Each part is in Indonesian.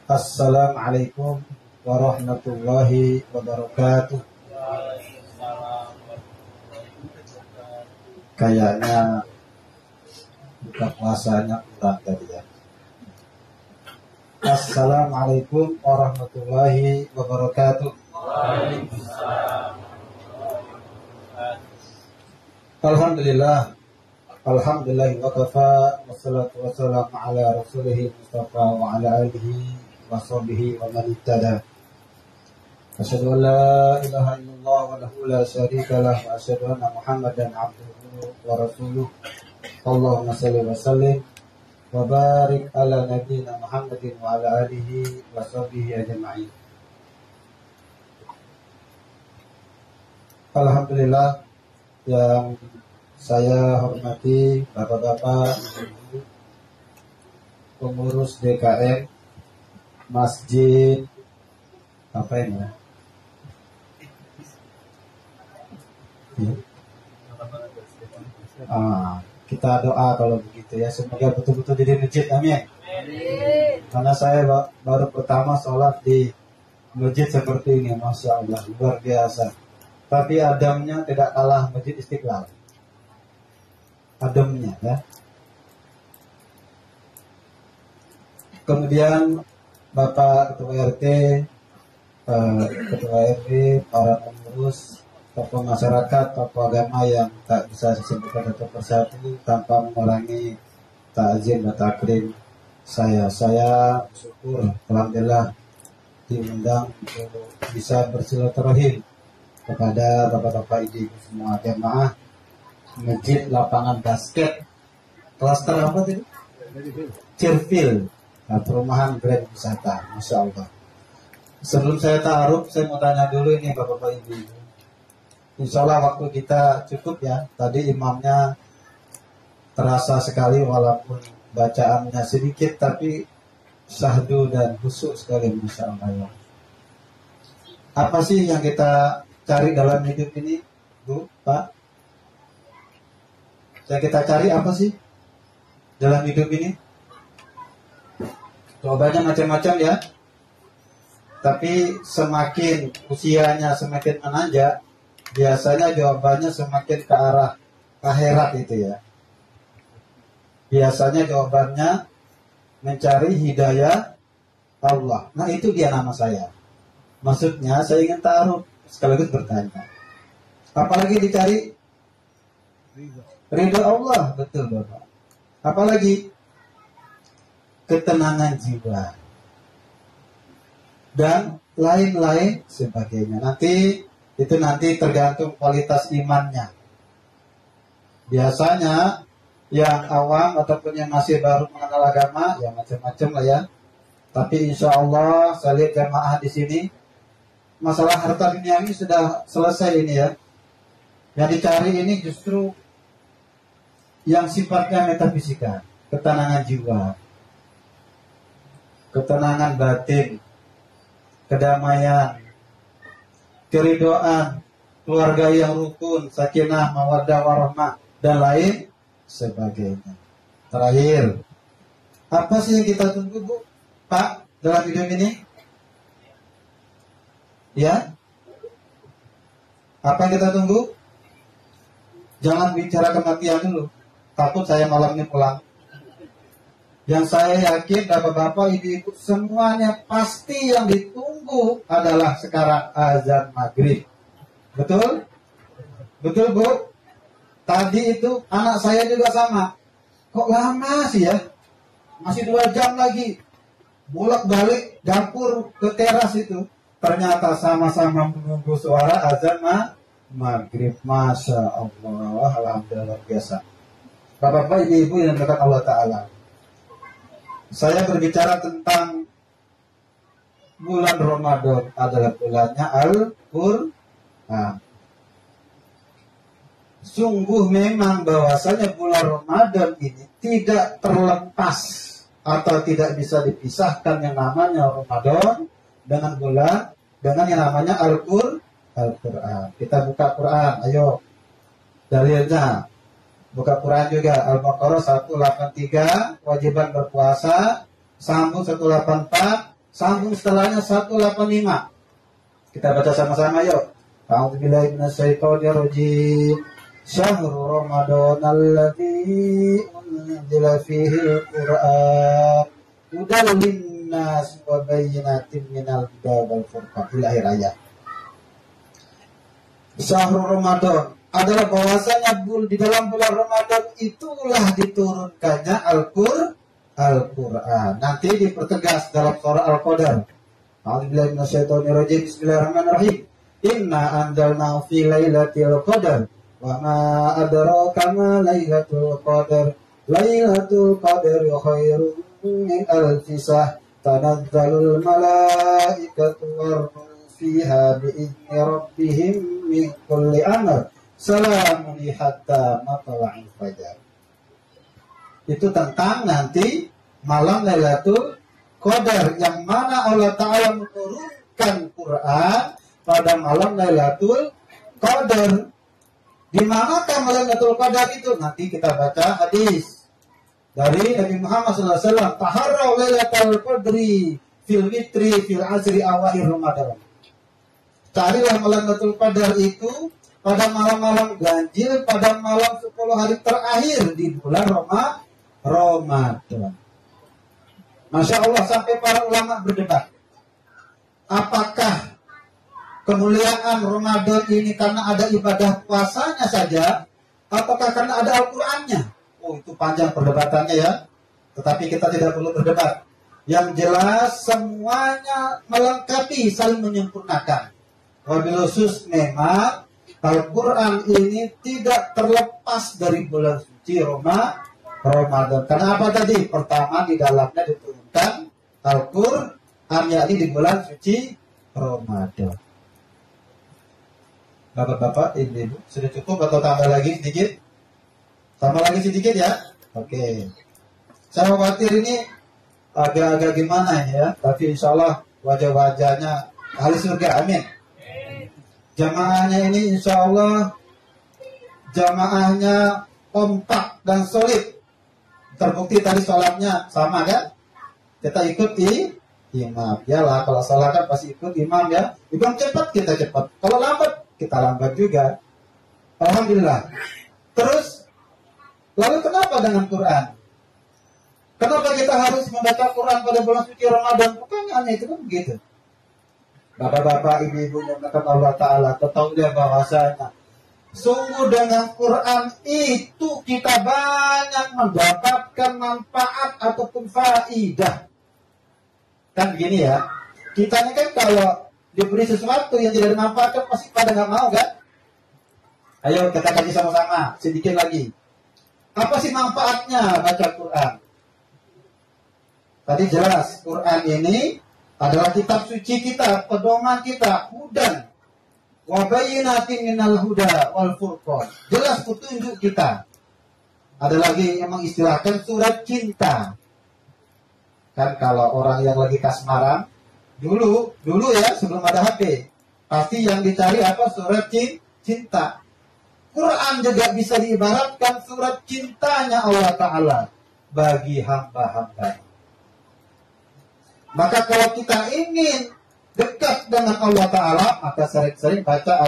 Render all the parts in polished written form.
Assalamualaikum warahmatullahi wabarakatuh. Kayaknya buka puasanya kurang tadi ya. Assalamualaikum warahmatullahi wabarakatuh. Alhamdulillah. Alhamdulillah wa kafa wassalatu wassalamu ala rasulih mustafa wa ala alihi wa sahbihi wa man ittada. Asyhadu an la ilaha illallah wahdahu la syarika lah wa asyhadu anna Muhammadan abduhu wa rasuluh. Allahumma shalli wa sallim wa barik ala nabiyyina Muhammadin wa ala alihi wa sahbihi ajma'in. Alhamdulillah yang saya hormati bapak-bapak, ibu-ibu, pengurus DKM Masjid apa ini ya? Kita doa kalau begitu ya, semoga betul-betul jadi masjid, amin. Karena saya baru pertama sholat di masjid seperti ini, masya Allah, luar biasa. Tapi adamnya tidak kalah Masjid Istiqlal. Ademnya ya. Kemudian Bapak Ketua RT, Ketua RW, para pengurus, tokoh masyarakat, tokoh agama yang tak bisa disebutkan satu persatu tanpa mengurangi ta'zim dan takrim saya bersyukur alhamdulillah diundang untuk bisa bersilaturahim kepada bapak-bapak ibu semua jamaah Masjid Lapangan Basket klaster apa tadi? Cirfil, perumahan Grand Wisata, masya Allah. Sebelum saya ta'aruf, saya mau tanya dulu ini bapak-bapak ibu. Insya Allah waktu kita cukup ya. Tadi imamnya terasa sekali walaupun bacaannya sedikit, tapi syahdu dan khusyuk sekali, masya Allah. Apa sih yang kita cari dalam hidup ini, Bu, Pak? Yang kita cari apa sih dalam hidup ini? Jawabannya macam-macam ya. Tapi semakin usianya semakin menanjak, biasanya jawabannya semakin ke arah akhirat itu ya. Biasanya jawabannya mencari hidayah Allah. Nah itu dia nama saya. Maksudnya saya ingin taruh sekaligus bertanya. Apalagi dicari? Ridho Allah, betul Bapak. Apalagi ketenangan jiwa dan lain-lain sebagainya. Nanti tergantung kualitas imannya. Biasanya yang awam ataupun yang masih baru mengenal agama ya macam-macam lah ya. Tapi insya Allah saya lihat jamaah di sini masalah harta dunia ini sudah selesai ini ya. Yang dicari ini justru yang sifatnya metafisika, ketenangan jiwa, ketenangan batin, kedamaian, keridoan, keluarga yang rukun, sakinah, mawaddah, warahmah, dan lain sebagainya. Terakhir, apa sih yang kita tunggu, Bu? Pak, dalam hidup ini? Ya? Apa yang kita tunggu? Jangan bicara kematian dulu. Takut saya malam ini pulang. Yang saya yakin bapak-bapak, ibu-ibu semuanya pasti yang ditunggu adalah sekarang azan maghrib. Betul? Betul Bu? Tadi itu anak saya juga sama. Kok lama sih ya? Masih 2 jam lagi. Bolak-balik dapur ke teras itu. Ternyata sama-sama menunggu suara azan maghrib. Masya Allah, alhamdulillah biasa. Bapak-bapak, ibu-ibu yang dekat Allah Ta'ala. Saya berbicara tentang bulan Ramadan adalah bulannya Al-Qur'an. Sungguh memang bahwasanya bulan Ramadan ini tidak terlepas atau tidak bisa dipisahkan yang namanya Ramadan dengan yang namanya Al-Qur'an. Kita buka Quran, ayo. Dalilnya buka Quran juga, Al-Baqarah 183, kewajiban berpuasa, sambung 184, Sambung setelahnya 185. Kita baca sama-sama yuk. A'udzubillahi minasyaitonirrajim. Syahrul Ramadan alladzi unzila fihi al-Qur'an hudan linnas wa bayyinatin minal huda wal furqan. Ila akhir ayat. Syahrul Ramadan adalah bahwasanya di dalam bulan Ramadan itulah diturunkannya Al-Qur'an. Nanti dipertegas dalam surah Al-Qadar. A'udzubillahi minasyaitonirrajim. Bismillahirrahmanirrahim. Inna anzalnahu fi lailatul qadar wa ma adraka ma lailatul qadar. Lailatul qadri khairun min alfi shahr. Tanazzalul malaikatu war-ruhu fiha bi'izni rabbihim min kulli amr. Salamun hatta matla'il fajar. Itu tentang nanti malam Lailatul Qadar, yang mana Allah Ta'ala menurunkan Quran pada malam Lailatul Qadar. Di manakah malam Lailatul Qadar itu? Nanti kita baca hadis dari Nabi Muhammad SAW. Taharraw Lailatul Qadri fil witri fil asri awakhir Ramadan. Carilah malam Lailatul Qadar itu pada malam-malam ganjil, pada malam 10 hari terakhir di bulan Ramadan. Masya Allah, sampai para ulama berdebat. Apakah kemuliaan Ramadan ini karena ada ibadah puasanya saja, ataukah karena ada Al-Qur'annya? Oh, itu panjang perdebatannya ya. Tetapi kita tidak perlu berdebat. Yang jelas semuanya melengkapi, saling menyempurnakan. Wabil khusus memang Al-Quran ini tidak terlepas dari bulan suci Ramadan. Karena apa tadi? Pertama, di dalamnya diturunkan Al-Quran, yakni di bulan suci Ramadan. Bapak-bapak, ibu, sudah cukup atau tambah lagi sedikit? Tambah lagi sedikit ya? Oke. Saya khawatir ini agak-agak gimana ya, tapi insya Allah wajah-wajahnya ahli surga, amin. Jamaahnya ini insya Allah jamaahnya kompak dan solid. Terbukti tadi sholatnya sama kan? Kita ikuti imam. Yalah, kalau sholat kan pasti ikut imam ya. Imam cepat, kita cepat. Kalau lambat, kita lambat juga. Alhamdulillah. Terus, lalu kenapa dengan Quran? Kenapa kita harus membaca Quran pada bulan suci Ramadan? Pertanyaannya itu kan begitu. Bapak-bapak, ibu-ibu yang mengatakan Allah Ta'ala, ketahuilah bahwasanya sungguh dengan Quran itu kita banyak mendapatkan manfaat ataupun faidah. Kan begini ya, kita ini kan kalau diberi sesuatu yang tidak dimanfaatkan pasti pada nggak mau kan? Ayo kita kaji sama-sama sedikit lagi. Apa sih manfaatnya baca Quran? Tadi jelas Quran ini adalah kitab suci kita, pedoman kita, hudan wa bayyinatin minal huda wal furqan. Jelas petunjuk kita. Ada lagi yang mengistilahkan surat cinta. Kan kalau orang yang lagi kasmaran, dulu ya sebelum ada HP, pasti yang dicari apa? Surat cinta. Quran juga bisa diibaratkan surat cintanya Allah Ta'ala bagi hamba-hamba. Maka kalau kita ingin dekat dengan Allah Ta'ala, maka sering-sering baca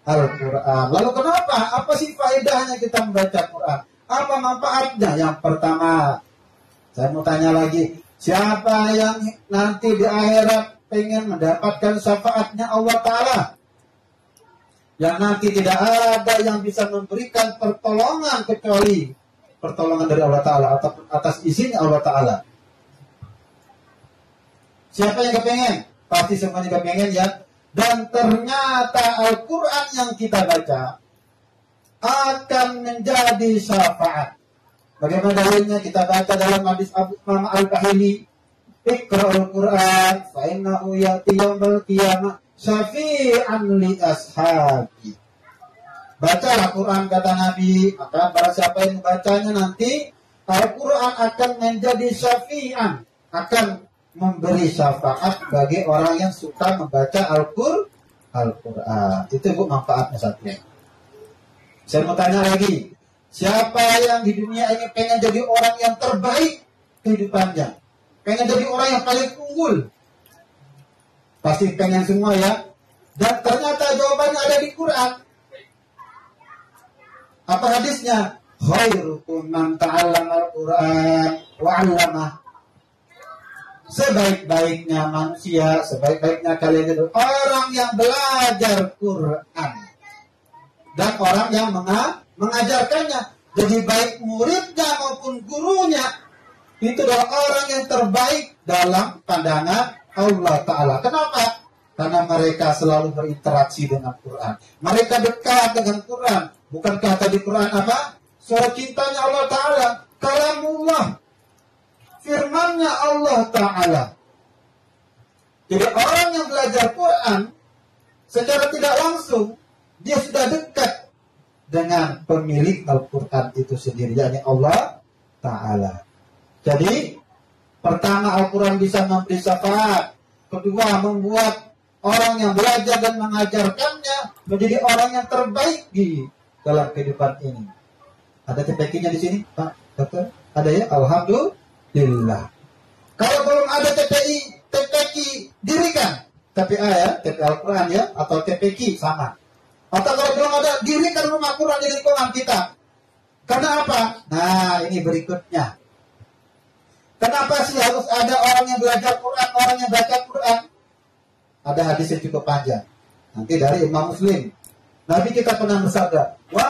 Al-Quran. Lalu kenapa? Apa sih faedahnya kita membaca Quran? Apa manfaatnya? Yang pertama, saya mau tanya lagi, siapa yang nanti di akhirat pengen mendapatkan syafaatnya Allah Ta'ala? Yang nanti tidak ada yang bisa memberikan pertolongan kecuali pertolongan dari Allah Ta'ala atau atas izinnya Allah Ta'ala. Siapa yang kepengen? Pasti semuanya kepengen ya. Dan ternyata Al-Quran yang kita baca akan menjadi syafaat. Bagaimana dalilnya? Kita baca dalam hadis Abu Umamah Al-Bahili, Iqra'ul Quran fa innahu ya'ti yaumil qiyamah syafi'an li ashabi. Bacalah Quran kata Nabi, maka para siapa yang membacanya nanti Al-Quran akan menjadi syafi'an, akan memberi syafaat bagi orang yang suka membaca Al-Quran. Itu bu manfaatnya satu. Saya mau tanya lagi, siapa yang di dunia ini pengen jadi orang yang terbaik kehidupannya? pengen jadi orang yang paling unggul. Pasti pengen semua ya. Dan ternyata jawabannya ada di Quran. Apa hadisnya? Khairukum man ta'allama al-Quran wa 'allamah. Sebaik-baiknya manusia, sebaik-baiknya kalian itu orang yang belajar Quran dan orang yang mengajarkannya. Jadi baik muridnya maupun gurunya itu adalah orang yang terbaik dalam pandangan Allah Ta'ala. Kenapa? Karena mereka selalu berinteraksi dengan Quran. Mereka dekat dengan Quran. Bukankah tadi Quran apa? Surat cintanya Allah Ta'ala. Kalamullah. Firmannya Allah Ta'ala. Jadi orang yang belajar Quran secara tidak langsung dia sudah dekat dengan pemilik Al-Quran itu sendiri, yakni Allah Ta'ala. Jadi pertama, Al-Quran bisa memberi syafaat. Kedua, membuat orang yang belajar dan mengajarkannya menjadi orang yang terbaik di dalam kehidupan ini. Ada TPQ-nya di sini, Pak Dokter? Ada ya? Alhamdulillah. Kalau belum ada TPQ dirikan. TPA ya, TPA Al-Quran ya, atau TPQ sama. Atau kalau belum ada, dirikan rumah Quran di lingkungan kita. Karena apa? Nah, ini berikutnya. Kenapa sih harus ada orang yang belajar Quran, orang yang baca Quran? Ada hadis yang cukup panjang. Nanti dari Imam Muslim. Nabi kita pernah bersabda, "Wa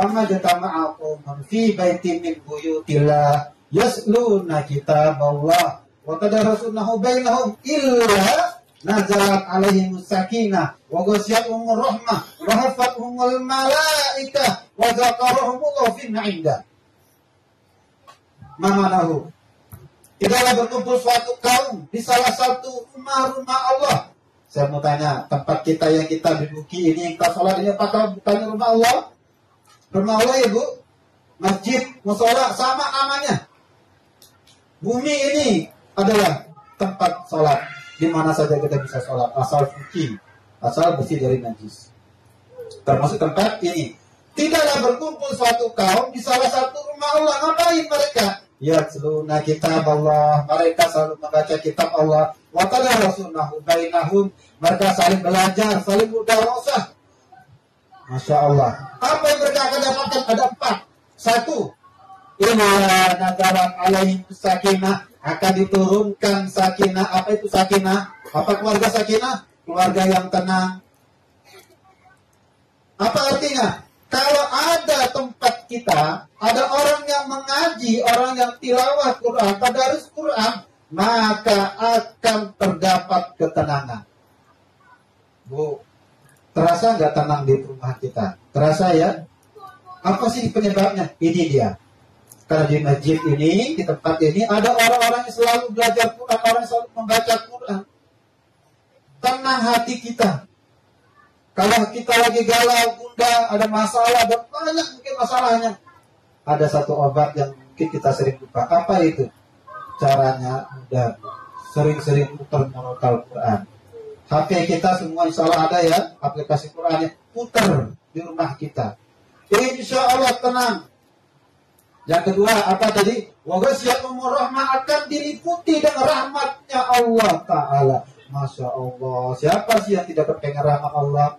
ma jatama'akum fi baitin min buyutillah yasluna kitaballah wa tadarasunahu bainahum illa nazalat alaihim sakinah wa ghasyiyatuhum rahmah wa hafathumul malaikah wa zakarahumullahu fi 'indah." Mamanahu. Tidaklah berkumpul suatu kaum di salah satu rumah-rumah Allah. Saya mau tanya, tempat kita yang kita duduki ini, kita sholat ini apakah bukan rumah Allah? Rumah Allah ya Bu? Masjid, musola sama namanya. Bumi ini adalah tempat sholat. Di mana saja kita bisa sholat, asal suci, asal bersih dari najis. Termasuk tempat ini. Tidaklah berkumpul suatu kaum di salah satu rumah Allah. Ngapain mereka? Yatluna kitab Allah. Mereka selalu membaca kitab Allah. Wa tadarasunahu bainahum. Mereka saling belajar, saling mudarasah. Masya Allah. Apa yang mereka akan dapatkan? Ada 4. 1. Illa nazarat alaihim sakinah. Akan diturunkan sakinah. Apa itu sakinah? Apa keluarga sakinah? Keluarga yang tenang. Apa artinya? Kalau ada tempat kita, ada orang yang mengaji, orang yang tilawah Quran, tadarus Quran, maka akan terdapat ketenangan. Bu, terasa nggak tenang di rumah kita? Terasa ya? Apa sih penyebabnya? Ini dia. Karena di masjid ini, di tempat ini, ada orang-orang yang selalu belajar Quran, orang yang selalu membaca Quran. Tenang hati kita. Kalau kita lagi galau, bunda, ada masalah, ada banyak mungkin masalahnya. Ada satu obat yang mungkin kita sering lupa. Apa itu? Caranya mudah. Sering-sering putar murotal Quran. HP kita semua insya Allah ada ya, aplikasi Qurannya. Putar di rumah kita. Insya Allah tenang. Yang kedua, apa tadi? Wa ghasyiyatuhumur rahmah, akan diliputi dengan rahmatnya Allah Ta'ala. Masya Allah. Siapa sih yang tidak kepengen rahmat Allah?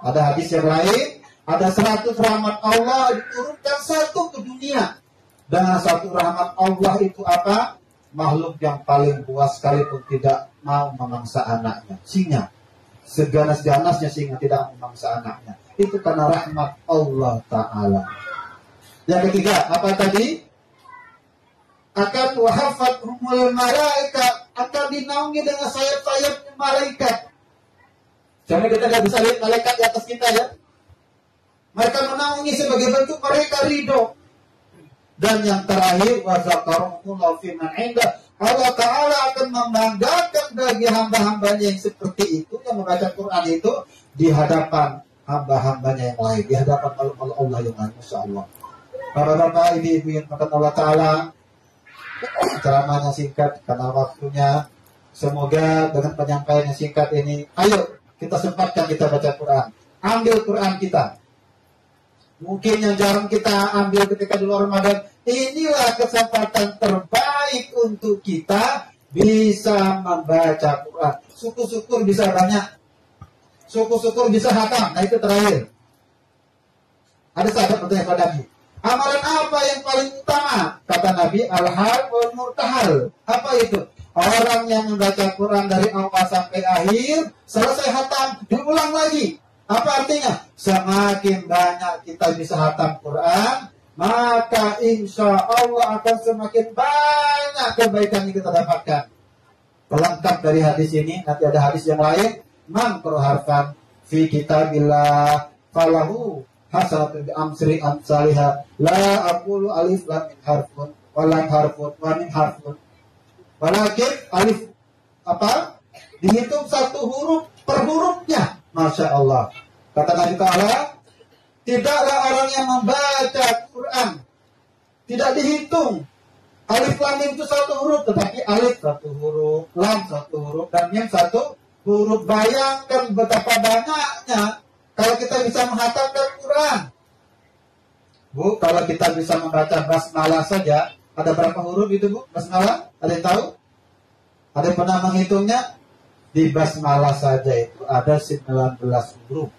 Ada hadis yang lain, ada 100 rahmat Allah diturunkan 1 ke dunia. Dengan 1 rahmat Allah itu apa? Makhluk yang paling buas sekalipun tidak mau memangsa anaknya. Singa. Seganas-ganasnya singa tidak memangsa anaknya. Itu karena rahmat Allah Ta'ala. Yang ketiga, apa tadi? Akan wahafathumul malaika, akan dinaungi dengan sayap-sayapnya malaikat. Karena kita tidak bisa lihat malaikat di atas kita ya. Mereka menaungi sebagai bentuk mereka ridho. Dan yang terakhir, wazakarahumullahu fi man 'indah. Allah Ta'ala akan membanggakan bagi hamba-hambanya yang seperti itu, yang membaca Quran itu, di hadapan hamba-hambanya yang lain, di hadapan Allah yang lain. Masya Allah. Bapak-bapak, ibu-ibu yang berkat Allah Ta'ala, ceramahnya singkat karena waktunya. Semoga dengan penyampaian yang singkat ini, ayo kita sempatkan kita baca Quran. Ambil Quran kita. Mungkin yang jarang kita ambil ketika di luar Ramadan, inilah kesempatan terbaik untuk kita bisa membaca Quran. Syukur-syukur bisa banyak, syukur-syukur bisa hatam. Nah itu terakhir. Ada sahabat bertanya kepada Nabi, amalan apa yang paling utama? Kata Nabi, al-hal wal murtahal. Apa itu? Orang yang membaca Quran dari awal sampai akhir, selesai hatam, diulang lagi. Apa artinya? Semakin banyak kita bisa hatam Quran, maka insya Allah akan semakin banyak kebaikan yang kita dapatkan. Pelengkap dari hadis ini, nanti ada hadis yang lain. Man harfan fi kitabillah falahu hasanatun bi amsri amsalihha la aqulu alif lam min harfun wa lam harfun wa min harfun walakin alif apa? Dihitung satu huruf per hurufnya. Masya Allah. Kata Nabi Ta'ala, tidaklah orang yang membaca Quran tidak dihitung alif lam mim itu satu huruf, tetapi alif satu huruf, lam satu huruf, dan mim satu huruf. Bayangkan betapa banyaknya kalau kita bisa menghatamkan Quran. Bu, kalau kita bisa membaca basmalah saja, ada berapa huruf itu Bu? Basmalah? Ada yang tahu? Ada yang pernah menghitungnya? Di basmalah saja itu ada 19 huruf.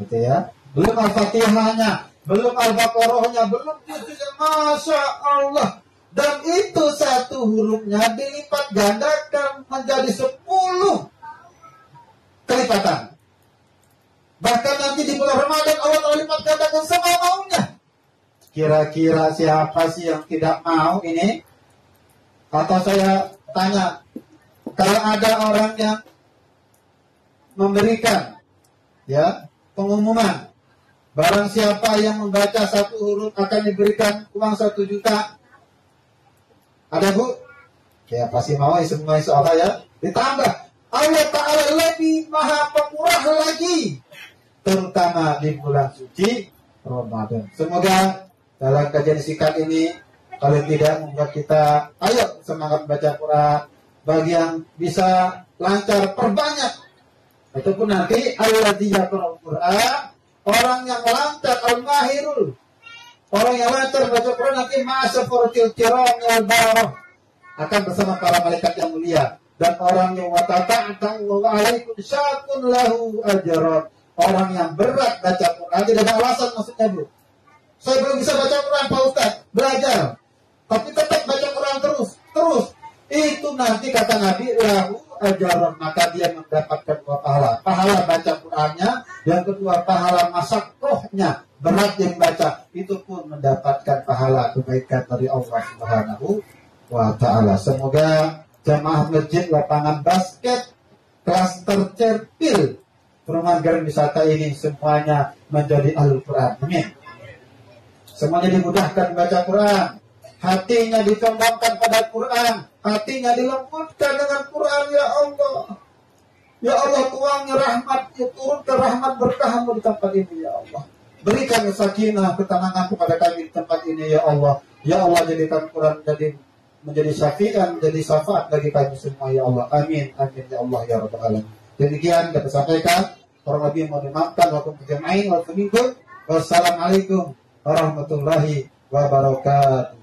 Gitu ya. Belum Al-Fatihahnya, belum Al-Baqarahnya, belum juznya. Masya Allah. Dan itu satu hurufnya dilipat gandakan menjadi 10 kelipatan. Bahkan nanti di bulan Ramadan Allah Ta'ala lipat gandakan semua maunya. Kira-kira siapa sih yang tidak mau ini? Atau saya tanya, kalau ada orang yang memberikan ya pengumuman, barang siapa yang membaca satu huruf akan diberikan uang 1 juta. Ada Bu? Ya pasti mau ya semua insya Allah ya. Ditambah Allah Ta'ala lebih maha pemurah lagi, terutama di bulan suci Ramadan. Semoga dalam kajian singkat ini kalau tidak membuat kita ayo semangat baca Quran. Bagi yang bisa lancar perbanyak. Itu pun nanti alladzi yaqra'ul Quran, orang yang lancar al-mahirul. Orang yang lancar baca Quran nanti ma'asafatil kiram wal barah akan bersama para malaikat yang mulia. Dan orang yang watata'ata'allahu alaikum syakun lahu ajran. Orang yang berat baca Quran tidak ada alasan maksudnya Bu. Saya belum bisa baca Quran Pak Ustaz, belajar. Tapi tetap baca Quran terus. Itu nanti kata Nabi lahu ajaran, maka dia mendapatkan 2 pahala. Pahala baca Qurannya, yang kedua pahala masakohnya, berat yang baca, itu pun mendapatkan pahala kebaikan dari Allah Subhanahu wa Ta'ala. Semoga jamaah masjid lapangan basket kelas tercerpil Perumahan Garin Wisata ini semuanya menjadi ahlul Quran. Amin. Semuanya dimudahkan baca Quran, hatinya dikembangkan pada Quran, hatinya dilembutkan dengan Quran. Ya Allah, ya Allah, tuangnya rahmat, turunkan rahmat berkahmu di tempat ini. Ya Allah, berikan sakinah, ketenangan kepada kami di tempat ini. Ya Allah, ya Allah, jadikan Quran menjadi syafi'an, menjadi syafaat bagi kami semua. Ya Allah, amin, amin ya Allah ya Rabbal Alamin. Demikian dapat sampaikan. Kurang lebih mohon dimaafkan. Wassalamualaikum warahmatullahi wabarakatuh.